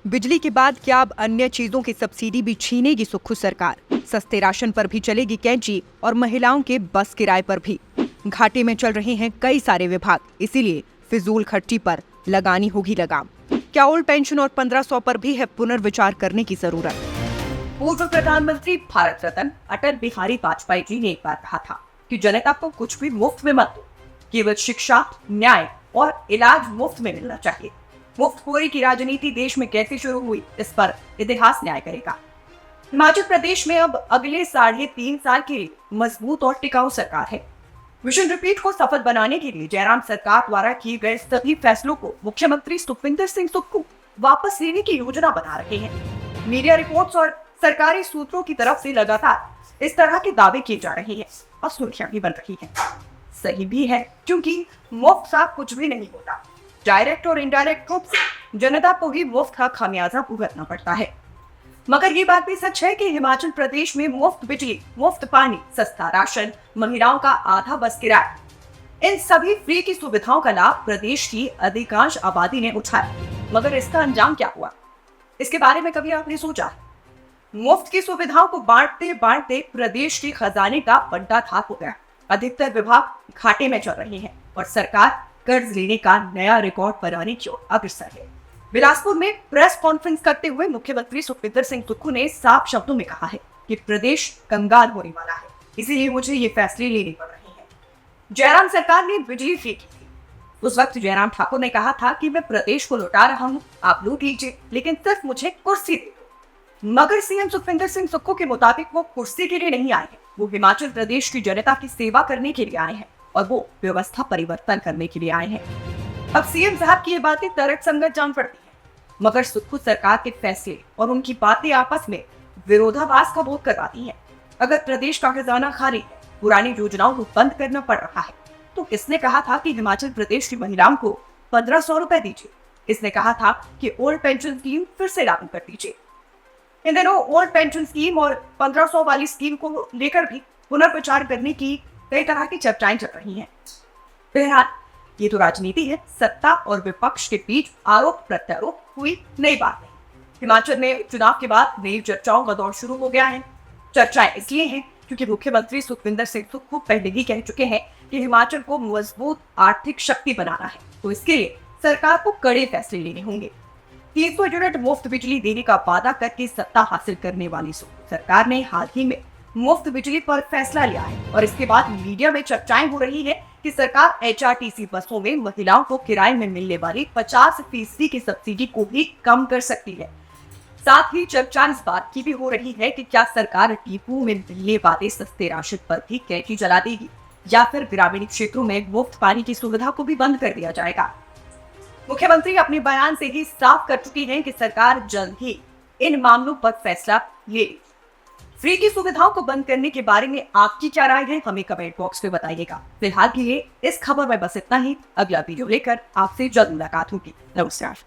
बिजली के बाद क्या अब अन्य चीजों की सब्सिडी भी छीनेगी सुक्खू सरकार? सस्ते राशन पर भी चलेगी कैंची और महिलाओं के बस किराए पर भी। घाटे में चल रहे हैं कई सारे विभाग, इसीलिए फिजूल खर्ची पर लगानी होगी लगाम। क्या ओल्ड पेंशन और 1500 पर भी है पुनर्विचार करने की जरूरत? पूर्व प्रधानमंत्री भारत रत्न अटल बिहारी वाजपेयी जी ने एक बार कहा था कि जनता को कुछ भी मुफ्त में मत दो, केवल शिक्षा, न्याय और इलाज मुफ्त में मिलना चाहिए। मुफ्तखोरी की राजनीति देश में कैसे शुरू हुई, इस पर इतिहास न्याय करेगा। हिमाचल प्रदेश में अब अगले 3.5 साल के लिए मजबूत और टिकाऊ सरकार है। मिशन रिपीट को सफल बनाने के लिए जयराम सरकार द्वारा किए गए सभी फैसलों को मुख्यमंत्री सुखविंदर सिंह सुक्खू वापस लेने की योजना बना रहे हैं। मीडिया रिपोर्ट्स और सरकारी सूत्रों की तरफ से लगातार इस तरह के दावे किए जा रहे हैं और सुर्खियां भी बन रही हैं। सही भी है, क्योंकि मुफ्त सा कुछ भी नहीं होता। डायरेक्ट और इनडायरेक्ट रूप से जनता को ही मुफ्त का खामियाजा भुगतना पड़ता है। मगर ये बात भी सच है कि हिमाचल प्रदेश में मुफ्त बिजली, मुफ्त पानी, सस्ता राशन, महिलाओं का आधा बस किराया, इन सभी फ्री की सुविधाओं का लाभ प्रदेश की अधिकांश आबादी ने उठाया। मगर इसका अंजाम क्या हुआ, इसके बारे में कभी आपने सोचा? मुफ्त की सुविधाओं को बांटते बांटते प्रदेश के खजाने का बंटा थाक हो गया। अधिकतर विभाग घाटे में चल रहे हैं और सरकार कर्ज लेने का नया रिकॉर्ड बनाने की ओर अग्रसर है। बिलासपुर में प्रेस कॉन्फ्रेंस करते हुए मुख्यमंत्री सुखविंदर सिंह सुक्खू ने साफ शब्दों में कहा है कि प्रदेश कंगाल होने वाला है, इसीलिए मुझे ये फैसले लेने पड़ रहे हैं। जयराम सरकार ने बिजली फ्री की थी। उस वक्त जयराम ठाकुर ने कहा था कि मैं प्रदेश को लौटा रहा हूँ, आप लूट लीजिए, लेकिन सिर्फ मुझे कुर्सी दे दो। मगर सीएम सुखविंदर सिंह सुक्खू के मुताबिक वो कुर्सी के लिए नहीं आए हैं, वो हिमाचल प्रदेश की जनता की सेवा करने के लिए आए हैं और वो व्यवस्था परिवर्तन करने के लिए आए हैं। अब सीएम साहब की ये बातें तर्कसंगत जान पड़ती हैं, मगर सुक्खू सरकार के फैसले और उनकी बातें आपस में विरोधाभास का बोध करवाती हैं। अगर प्रदेश का खजाना खाली है, पुरानी योजनाओं को बंद करना पड़ रहा है, तो किसने कहा था कि हिमाचल प्रदेश की महिलाओं को 1500 रुपए दीजिए? इसने कहा था कि ओल्ड पेंशन स्कीम फिर से लागू कर दीजिए। इन दिनों ओल्ड पेंशन स्कीम और 1500 वाली स्कीम को लेकर भी पुनर्विचार करने की कई तरह की चर्चाएं चल रही हैं। बहरहाल ये तो राजनीति है, सत्ता और विपक्ष के बीच आरोप प्रत्यारोप हुई नई बात नहीं। हिमाचल में चुनाव के बाद नई चर्चाओं का दौर शुरू हो गया है। चर्चाएं इसलिए हैं क्योंकि मुख्यमंत्री सुखविंदर सिंह सुक्खू पहले ही कह चुके हैं कि हिमाचल को मजबूत आर्थिक शक्ति बनाना है, तो इसके लिए सरकार को कड़े फैसले लेने होंगे। 300 यूनिट मुफ्त बिजली देने का वादा करके सत्ता हासिल करने वाली सरकार ने हाल ही में मुफ्त बिजली पर फैसला लिया है और इसके बाद मीडिया में चर्चाएं हो रही है कि सरकार एचआरटीसी बसों में महिलाओं को किराए में मिलने वाली 50% की सब्सिडी को भी कम कर सकती है। साथ ही चर्चा इस बात की भी हो रही है कि क्या सरकार डिपो में मिलने वाले सस्ते राशन पर भी कैंची चला देगी या फिर ग्रामीण क्षेत्रों में मुफ्त पानी की सुविधा को भी बंद कर दिया जाएगा। मुख्यमंत्री अपने बयान से ही साफ कर चुकी हैं कि सरकार जल्द ही इन मामलों पर फैसला लेगी। फ्री की सुविधाओं को बंद करने के बारे में आपकी क्या राय है, हमें कमेंट बॉक्स में बताइएगा। फिलहाल के लिए इस खबर में बस इतना ही। अगला वीडियो लेकर आपसे जल्द मुलाकात होगी। नमस्कार।